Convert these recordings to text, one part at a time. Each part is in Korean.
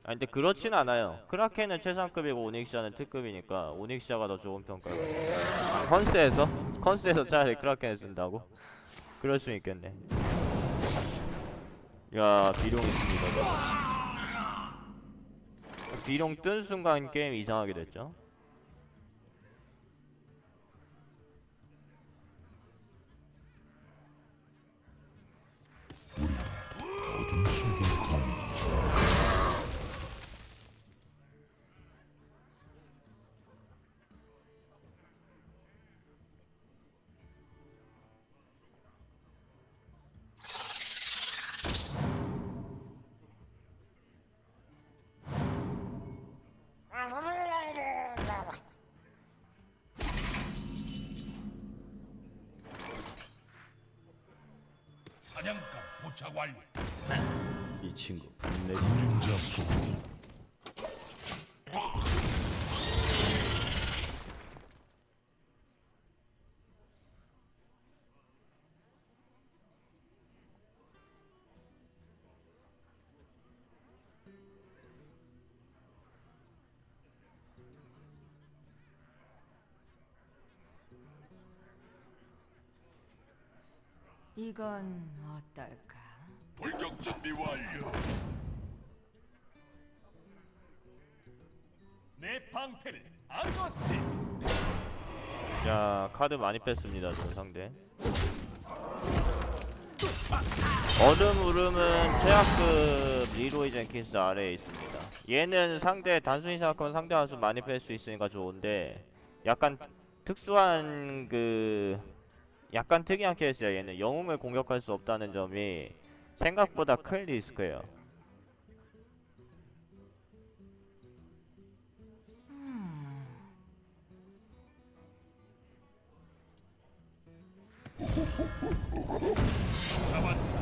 아 근데 그렇진 않아요. 크라켄은 최상급이고 오닉시아는 특급이니까 오닉시아가 더 좋은 평가가. 컨스에서 차라리 크라켄을 쓴다고? 그럴 수 있겠네. 야 비룡 있습니다. 비룡 뜬 순간 게임 이상하게 됐죠. 어둠 속의 검. 사냥감 포착 완료. 이 친구 분내리. 그림자 속. 이건 어떨까? 돌격 준비 완료. 내 방패를 아거스. 자 카드 많이 뺐습니다 지금 상대. 어둠 울음은 최하급 리로이 젠킨스 아래에 있습니다. 얘는 상대 단순히 생각하면 상대 한수 많이 뺄 수 있으니까 좋은데 약간 특수한 약간 특이한 케이스야. 얘는 영웅을 공격할 수 없다는 점이 생각보다 큰 리스크예요. 잡았다.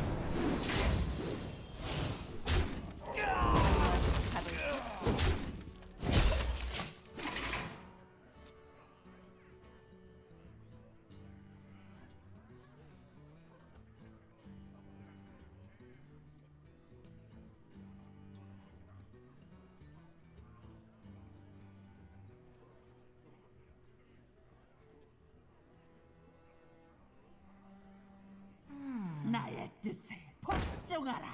나의 뜻에 복종하라.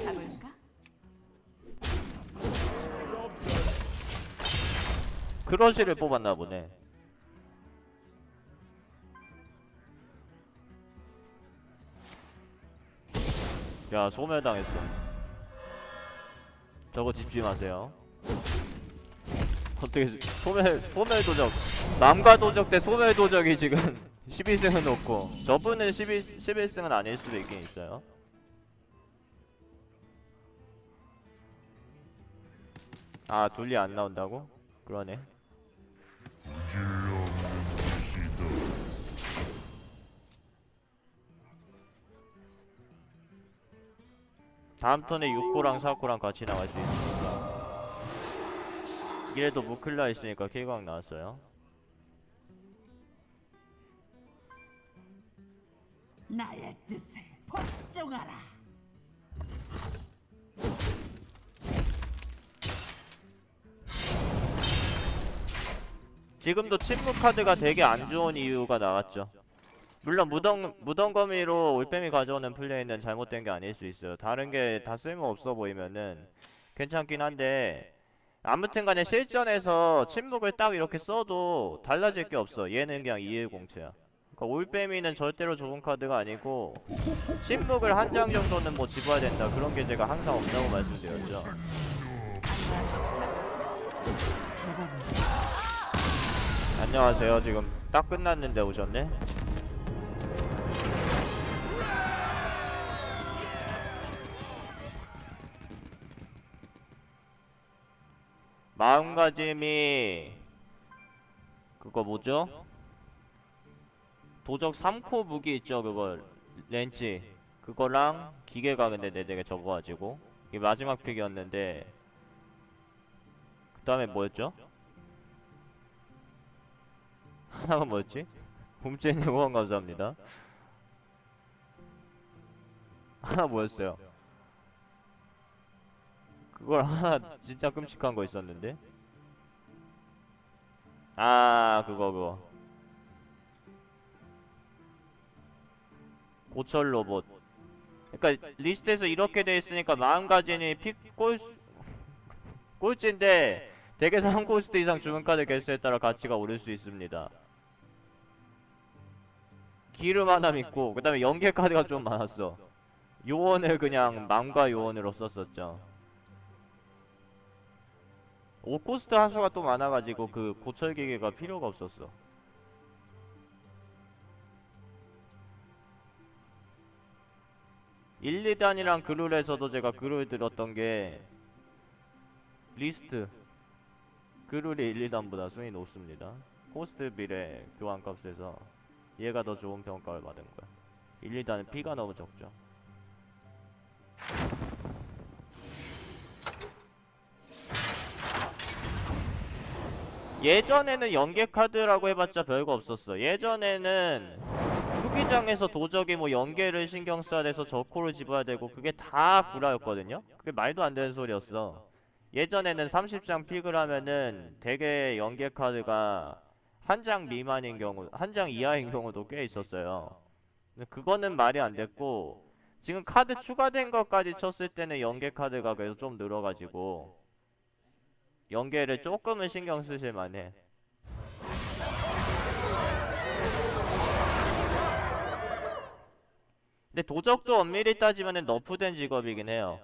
가볼까? 크러쉬를 뽑았나 보네. 야 소멸당했어. 저거 집지 마세요. 어떻게 소멸 도적 남과 도적 대 소멸 도적이 지금 12승은 없고 저분은 11승은 아닐 수도 있긴 있어요. 아 둘리 안 나온다고? 그러네. 질러 봅시다. 다음 턴에 6코랑 4코랑 같이 나갈 수 있으니까. 이래도 무클라 있으니까 킬광 나왔어요. 나의 뜻에 복종하라. 지금도 침묵 카드가 되게 안 좋은 이유가 나왔죠. 물론 무덤거미로 올빼미 가져오는 플레이는 잘못된 게 아닐 수 있어요. 다른 게 다 쓸모없어 보이면은 괜찮긴 한데 아무튼 간에 실전에서 침묵을 딱 이렇게 써도 달라질 게 없어. 얘는 그냥 210체야. 그러니까 올빼미는 절대로 좋은 카드가 아니고 침묵을 한 장 정도는 뭐 집어야 된다. 그런 게 제가 항상 없다고 말씀드렸죠. 제법인데. 안녕하세요. 지금 딱 끝났는데 오셨네? 마음가짐이 그거 뭐죠? 도적 3코 무기 있죠 그거 렌치 그거랑 기계가 근데 내 덱에 적어가지고 이게 마지막 픽이었는데 그 다음에 뭐였죠? 하나가 뭐였지? 봄제님 후원 감사합니다. 하나 뭐였어요? 그걸 하나 진짜 끔찍한 거 있었는데? 아 그거 고철 로봇. 그러니까 리스트에서 이렇게 돼 있으니까 마음가짐이 꼴찌인데 덱에서 한 코스트 이상 주문 카드 개수에 따라 가치가 오를 수 있습니다. 기름 하나 믿고 그 다음에 연계 카드가 좀 많았어. 요원을 그냥 맘과 요원으로 썼었죠. 5코스트 하수가 또 많아가지고 그 고철 기계가 필요가 없었어. 일, 2단이랑 그룰에서도 제가 그룰 들었던 게 리스트 그룰이 1, 2단보다 순위 높습니다. 코스트 비례 교환값에서 얘가 더 좋은 평가를 받은 거야. 1, 2단은 피가 너무 적죠. 예전에는 연계 카드라고 해봤자 별거 없었어. 예전에는 투기장에서 도적이 뭐 연계를 신경 써야 돼서 저코를 집어야 되고 그게 다 구라였거든요. 그게 말도 안 되는 소리였어. 예전에는 30장 픽을 하면은 대개 연계 카드가 한 장 미만인 경우, 한 장 이하인 경우도 꽤 있었어요. 근데 그거는 말이 안 됐고 지금 카드 추가된 것까지 쳤을 때는 연계 카드가 그래도 좀 늘어가지고 연계를 조금은 신경 쓰실 만해. 근데 도적도 엄밀히 따지면은 너프된 직업이긴 해요.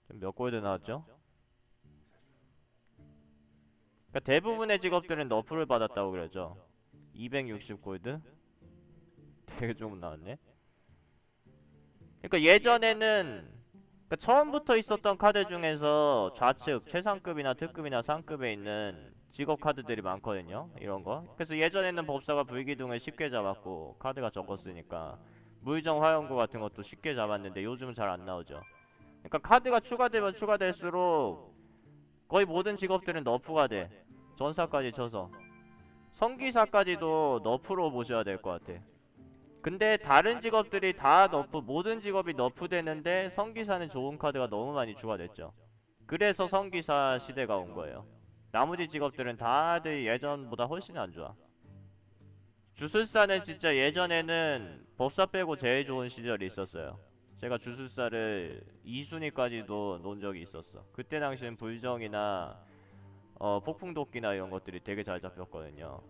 지금 몇 골드 나왔죠? 그러니까 대부분의 직업들은 너프를 받았다고 그러죠. 260 골드? 되게 조금 나왔네. 그러니까 예전에는 그러니까 처음부터 있었던 카드 중에서 좌측 최상급이나 특급이나 상급에 있는 직업 카드들이 많거든요. 이런거. 그래서 예전에는 법사가 불기둥을 쉽게 잡았고 카드가 적었으니까 무의정 화염구 같은 것도 쉽게 잡았는데 요즘은 잘 안 나오죠. 그러니까 카드가 추가되면 추가될수록 거의 모든 직업들은 너프가 돼. 전사까지 쳐서 성기사까지도 너프로 보셔야 될 것 같아. 근데 다른 직업들이 다 너프, 모든 직업이 너프되는데 성기사는 좋은 카드가 너무 많이 추가됐죠. 그래서 성기사 시대가 온 거예요. 나머지 직업들은 다들 예전보다 훨씬 안 좋아. 주술사는 진짜 예전에는 법사 빼고 제일 좋은 시절이 있었어요. 제가 주술사를 2순위까지도 놓은 적이 있었어. 그때 당시엔 불정이나 폭풍도끼나 이런 것들이 되게 잘 잡혔거든요.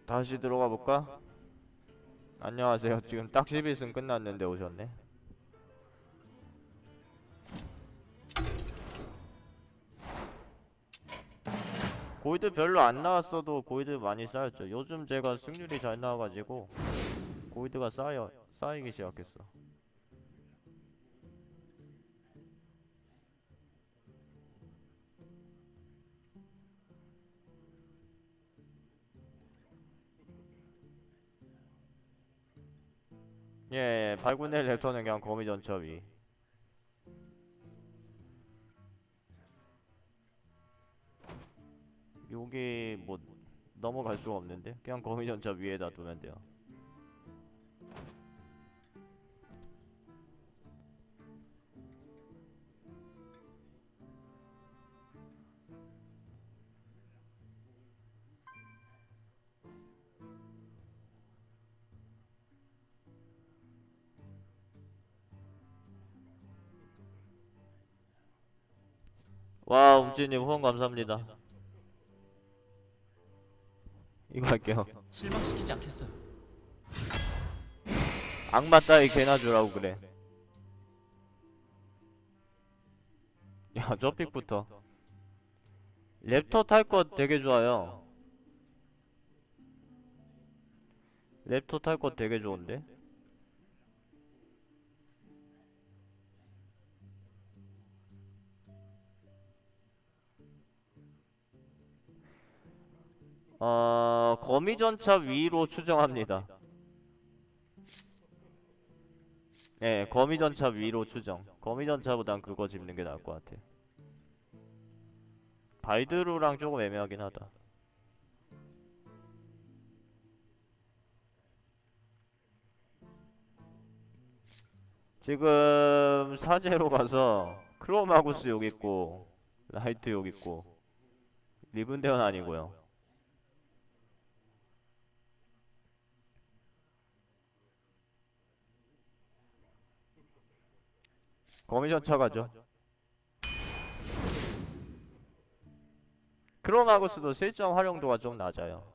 다시 들어가 볼까? 안녕하세요. 지금 딱 11승 끝났는데 오셨네. 골드 별로 안 나왔어도 골드 많이 쌓였죠. 요즘 제가 승률이 잘 나와가지고 골드가 쌓이기 시작했어. 예, 발군의 랩터는 그냥 거미전첩이. 여기 뭐 넘어갈 수가 없는데 그냥 거미전첩 위에다 두면 돼요. 와, 웅찌님 후원 감사합니다. 이거 할게요. 실망시키지 않겠어요. 악마 따위 개나 주라고 그래. 야, 저 픽부터. 랩터 탈 것 되게 좋아요. 랩터 탈 것 되게 좋은데? 거미전차 위로 추정합니다. 네, 거미전차 위로 추정. 거미전차보단 그거 집는 게 나을 것 같아. 바이드루랑 조금 애매하긴 하다. 지금 사제로 가서 크로마구스 여기 있고 라이트 여기 있고 리븐대원 아니고요. 거미전차 가죠. 크로마구스도 실전 활용도가 좀 낮아요.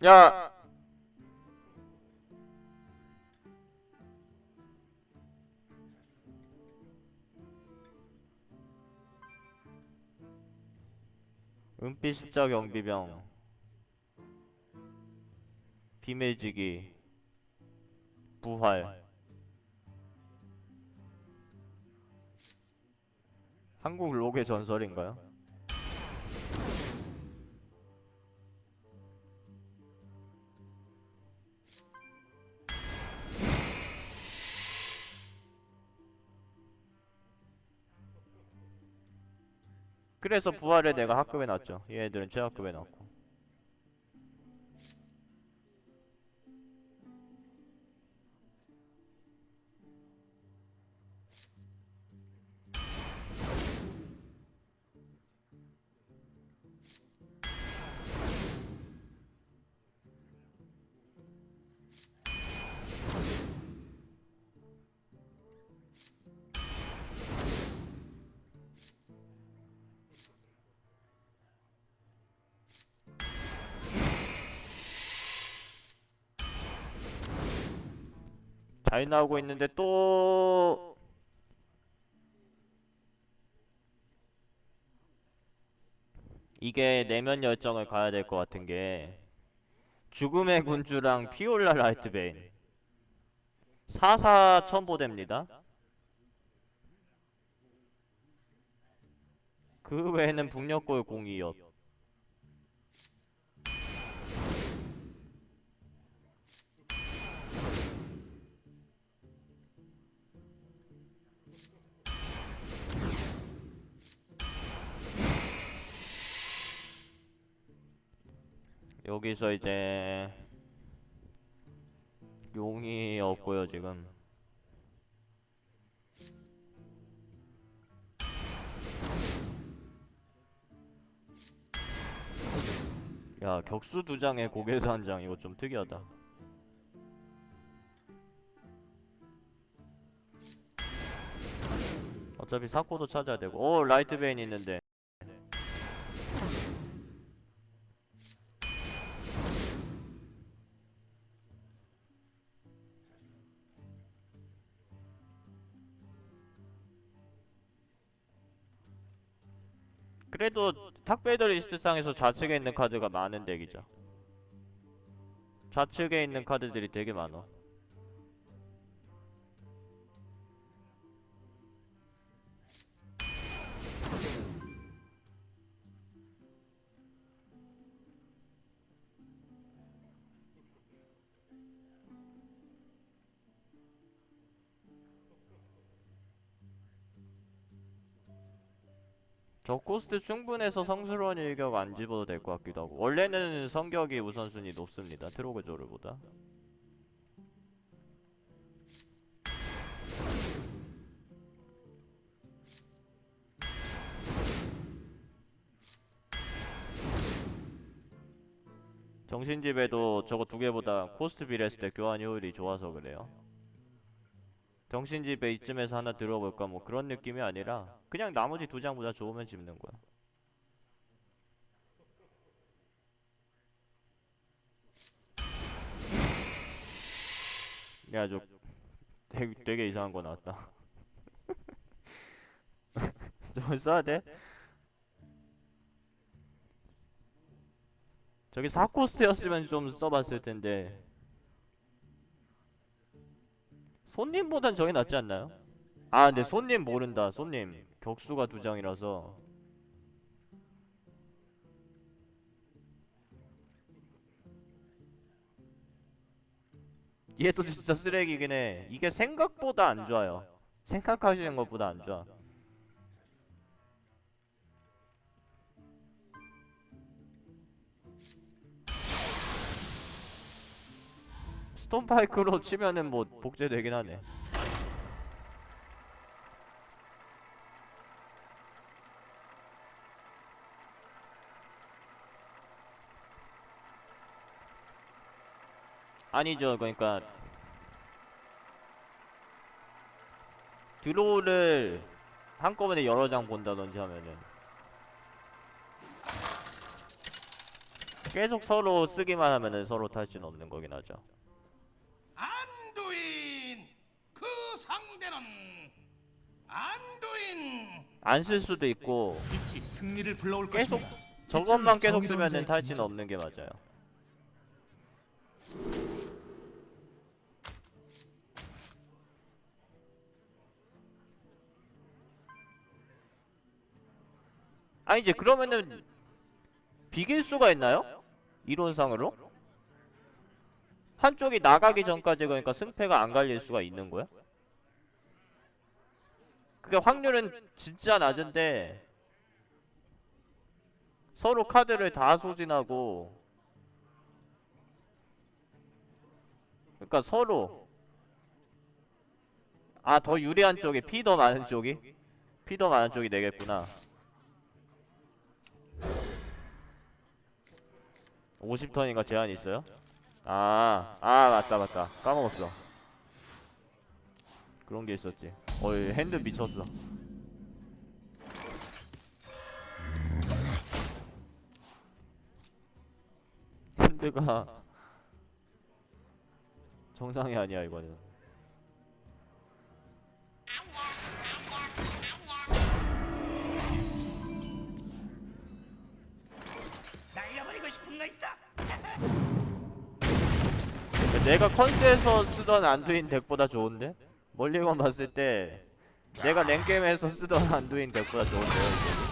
야! 은빛 십자 경비병 비밀지기 부활 한국 록의 전설인가요? 그래서 부활을 내가 학급에 놨죠. 얘네들은 최학급에 놨고. 잘 나오고 있는데 또 이게 내면 열정을 가야 될 것 같은 게 죽음의 군주랑 피올라 라이트베인 4사 첨보됩니다. 그 외에는 북녘골 공이역 여기서 이제 용이 없고요 지금. 야, 격수 2장에 고개사 1장 이거 좀 특이하다. 어차피 사코도 찾아야 되고. 오, 라이트베인 있는데. 그래도 탁베이더 리스트상에서 좌측에 있는 카드가 많은 덱이죠. 좌측에 있는 카드들이 되게 많아. 저 코스트 충분해서 성스러운 일격 안 집어도 될 것 같기도 하고. 원래는 성격이 우선순위 높습니다 트로그조르보다. 정신집에도 저거 두 개보다 코스트 비례했을 때 교환 효율이 좋아서 그래요. 정신집에 이쯤에서 하나 들어볼까 뭐 그런 느낌이 아니라 그냥 나머지 두 장보다 좋으면 집는 거야. 야, 저 되게 이상한 거 나왔다. 저거 써야 돼? 저기 4코스트였으면 좀 써봤을 텐데. 손님보단 저게 낫지 않나요? 아, 근데 손님 모른다. 손님 격수가 두 장이라서. 얘도 진짜 쓰레기긴 해. 이게 생각보다 안 좋아요. 생각하시는 것보다 안 좋아. 스톤파이크로 치면은 뭐 복제되긴 하네. 아니죠. 그러니까 드로우를 한꺼번에 여러 장 본다든지 하면은 계속 서로 쓰기만 하면은 서로 탈 수는 없는 거긴 하죠. 안두인 그 상대는 안두인. 안 쓸 수도 있고 빛이 승리를 불러올 계속 것입니다. 저것만 계속 정의로운 쓰면은 자의 탈 수는 없는 게 맞아요. 아니 이제 그러면은 비길 수가 있나요? 이론상으로? 한쪽이 나가기 전까지 그러니까 승패가 안 갈릴 수가 있는 거야? 그게 확률은 진짜 낮은데 서로 카드를 다 소진하고 그러니까 서로 아 더 유리한 쪽이 피 더 많은 쪽이? 피 더 많은 쪽이 되겠구나. 50턴인가 제한이 있어요? 맞다 까먹었어. 그런 게 있었지. 어이 핸드 미쳤어. 핸드가 정상이 아니야 이거는. 날려버리고 싶은 거 있어? 내가 컨스에서 쓰던 안두인 덱보다 좋은데? 멀리건 봤을 때 내가 랭게임에서 쓰던 안두인 덱보다 좋은데요 이거?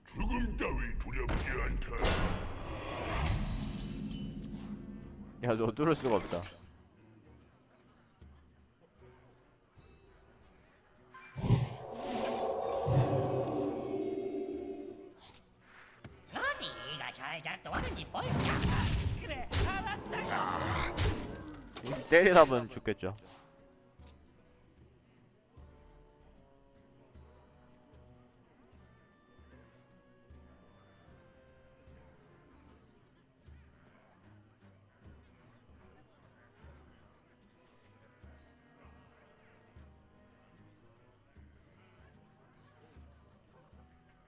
죽음 따위 두렵지 않다. 야 저거 뚫을 수가 없다. 어디가 잘 작동하는지 볼까? 그래, 알았다. 때리다 보면 죽겠죠.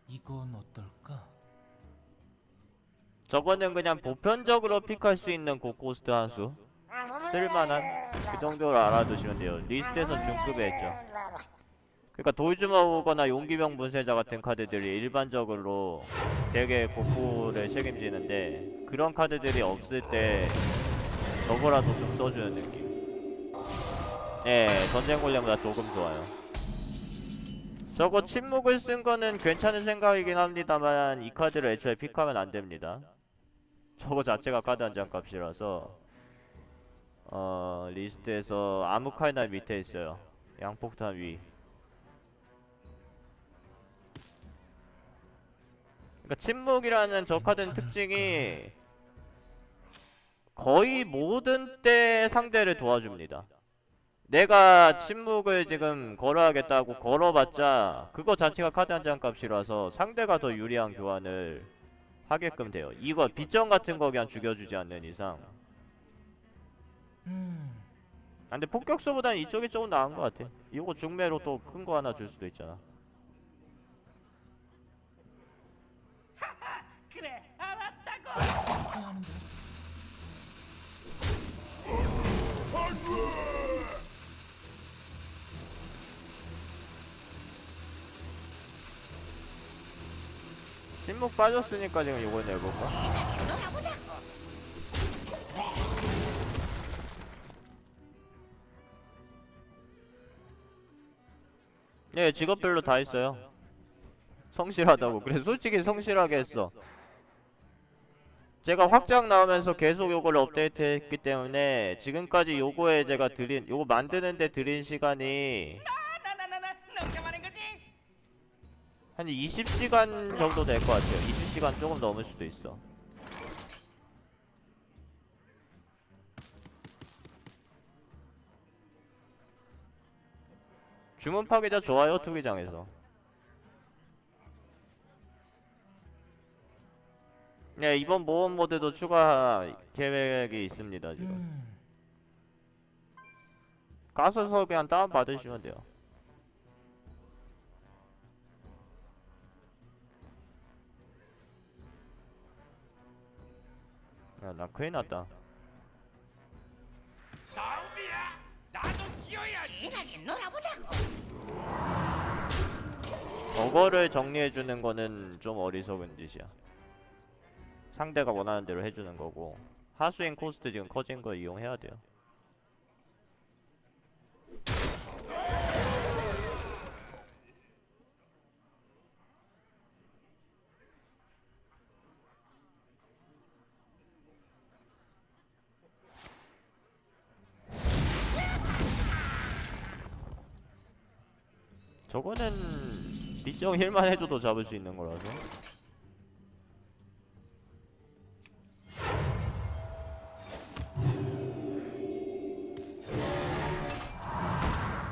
이건 어떨까? 저거는 그냥 보편적으로 픽할 수 있는 고코스트 한 수. 쓸만한 그 정도로 알아두시면 돼요. 리스트에선 중급에 했죠. 그러니까 돌주먹거나 용기병 분쇄자 같은 카드들이 일반적으로 되게 고코를 책임지는데 그런 카드들이 없을 때 저거라도 좀 써주는 느낌. 예, 전쟁 골렘보다 조금 좋아요. 저거 침묵을 쓴 거는 괜찮은 생각이긴 합니다만 이 카드를 애초에 픽하면 안 됩니다. 저거 자체가 카드 한 장 값이라서 리스트에서 아무칼날 밑에 있어요. 양폭탄 위. 그러니까 침묵이라는 저 카드는 특징이 거의 모든 때 상대를 도와줍니다. 내가 침묵을 지금 걸어야겠다고 걸어봤자 그거 자체가 카드 한 장 값이라서 상대가 더 유리한 교환을 하게끔 돼요. 이거 빗정 같은 거 그냥 죽여주지 않는 이상. 아, 근데 폭격수보다는 이쪽이 조금 나은 것 같아. 이거 중매로 또 큰 거 하나 줄 수도 있잖아. 그래, 알았다고. 해야 하는데. 침묵 빠졌으니까 지금 이걸 내볼까? 놀아보자고. 예, 직업별로 다 있어요. 성실하다고. 그래, 솔직히 성실하게 했어. 제가 확장 나오면서 계속 요거를 업데이트했기 때문에 지금까지 요거에 제가 요거 만드는데 들인 시간이 나나나나 농담하는 거지? 한 20시간 정도 될 것 같아요. 20시간 조금 넘을 수도 있어. 주문 파기자 좋아요, 투기장에서. 네, 이번 모험 모드도 추가 계획이 있습니다, 지금. 가서서 그냥 다운 받으시면 돼요. 야, 나 큰일 났다. 싸움이야. 나도 뛰어야지. 진하게 놀아보자고. 저거를 정리해주는 거는 좀 어리석은 짓이야. 상대가 원하는 대로 해주는 거고, 하수인 코스트 지금 커진 거 이용해야 돼요. 저거는 빗정 힐만 해줘도 잡을 수 있는 거라서.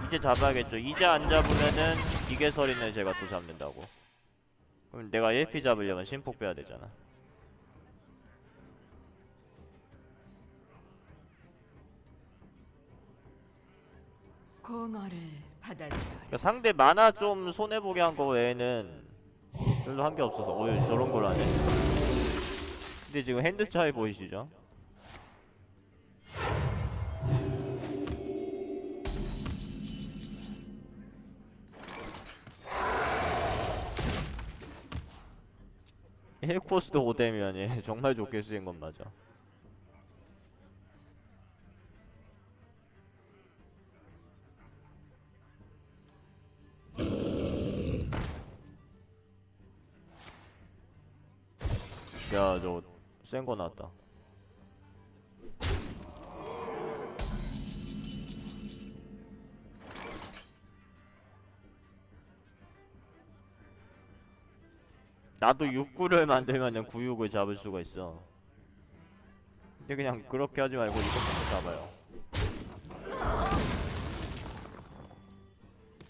이제 잡아야겠죠. 이제 안 잡으면은 기계설인을 제가 또 잡는다고. 그럼 내가 1피 잡으려면 심폭 빼야 되잖아. 공허를 받아들여. 그러니까 상대 만화 좀 손해보게 한 거 외에는 별로 한 게 없어서 오늘 저런 걸 하네. 근데 지금 핸드 차이 보이시죠? 힐코스도 5대면 예, 정말 좋게 쓰인 건 맞아. 야, 저 센 거 나왔다. 나도 6구를 만들면은 9육을 잡을 수가 있어. 근데 그냥 그렇게 하지 말고 이것부터 잡아요.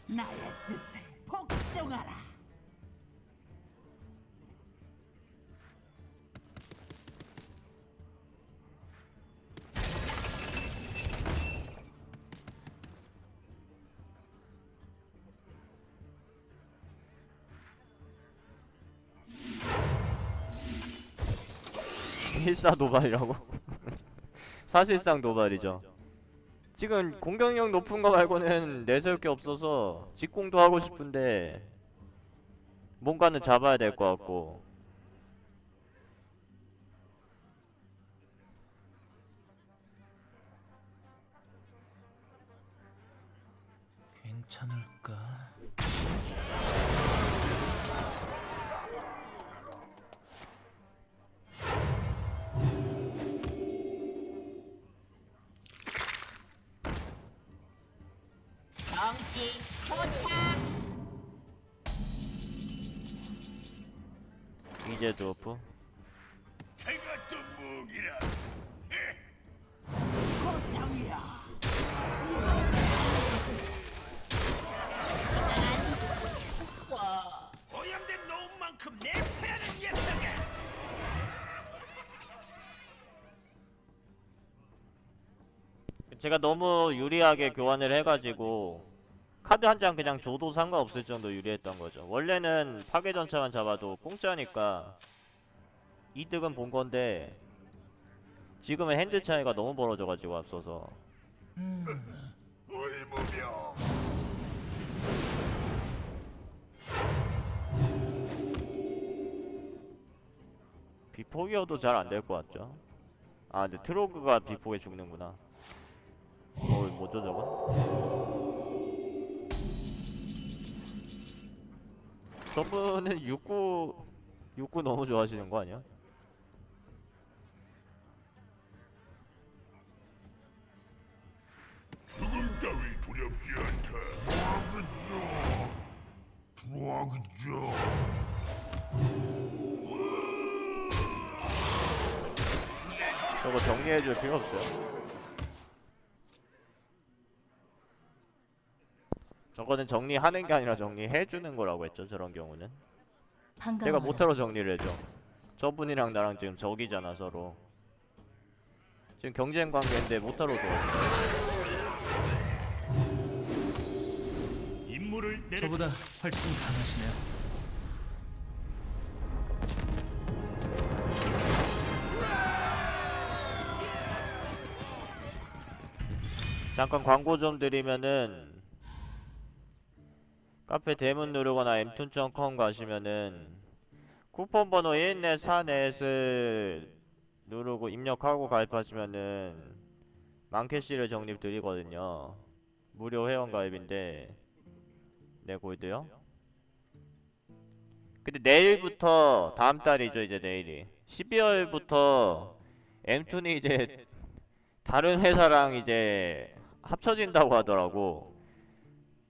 나의 뜻을 복종하라. 일사 도발이라고? 사실상 도발이죠. 지금 공격력 높은 거 말고는 내세울 게 없어서 직공도 하고 싶은데 뭔가는 잡아야 될 것 같고. 괜찮을까? 정시 포착. 이제 드워프. 해같은 무기라. 고통이야. 제가 너무 유리하게 교환을 해가지고 카드 한 장 그냥 줘도 상관없을 정도 유리했던 거죠. 원래는 파괴전차만 잡아도 공짜니까 이득은 본 건데 지금은 핸드 차이가 너무 벌어져가지고 앞서서 의무병. 비폭이어도 잘 안 될 것 같죠. 아 근데 트로그가 비폭에 죽는구나. 뭐죠 저건? 저분은 6구 너무 좋아하시는 거 아니야? 죽음 따위 두렵지 않다. 도와그죠. 저거 정리해줄 필요 없어요. 저거는 정리하는 게 아니라 정리해주는 거라고 했죠. 저런 경우는 내가 못하러 정리를 해줘. 저분이랑 나랑 지금 적이잖아 서로. 지금 경쟁 관계인데 못하러 도와줘. 임무를 내려. 저보다 훨씬 강하시네요. 잠깐 광고 좀 드리면은 카페 대문 누르거나 mtun.com 가시면은 쿠폰 번호 1넷4넷을 누르고 입력하고 가입하시면은 만캐시를 적립 드리거든요. 무료 회원 가입인데 네 골드요? 근데 내일부터 다음 달이죠. 이제 내일이 12월부터 mtun이 이제 다른 회사랑 이제 합쳐진다고 하더라고.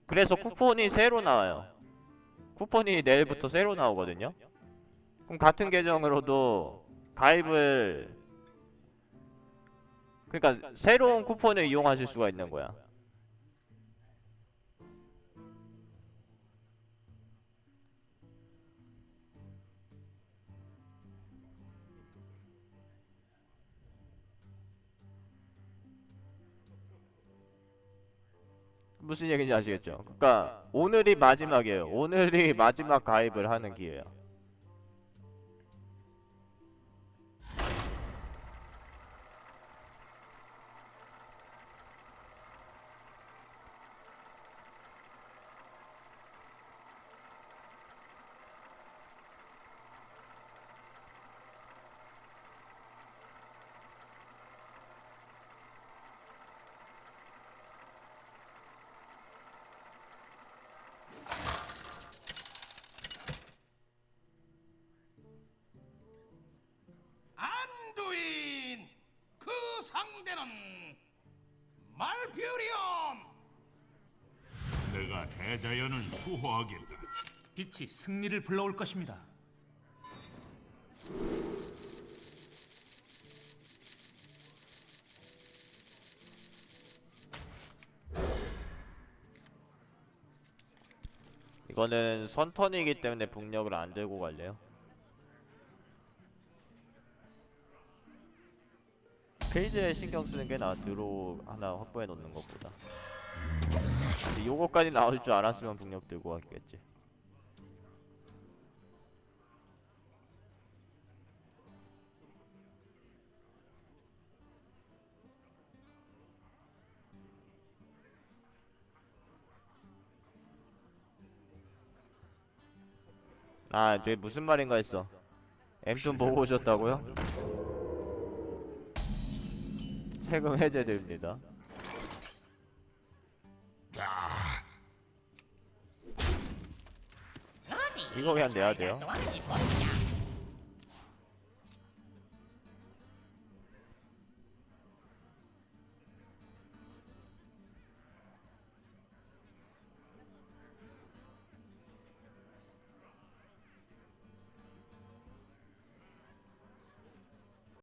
그래서 쿠폰이 새로 나와요. 쿠폰이 내일부터 새로 나오거든요. 그럼 같은 계정으로도 가입을, 그러니까 새로운 쿠폰을 이용하실 수가 있는 거야. 무슨 얘기인지 아시겠죠? 그러니까 오늘이 마지막이에요. 오늘이 마지막 가입을 하는 기회야. 안두인, 그 상대는 말퓨리온. 내가 대자연을 수호하겠다. 빛이 승리를 불러올 것입니다. 이거는 선턴이기 때문에 북력을 안 들고 갈래요. 페이지에 신경 쓰는 게 나아. 드로우 하나 확보해 놓는 것보다. 근데 요거까지 나올 줄 알았으면 북력 들고 갔겠지. 아, 저게 무슨 말인가 했어. 엠툰 보고 오셨다고요? 세금 해제됩니다. 이거 그냥 내야 돼요. 어디 보자.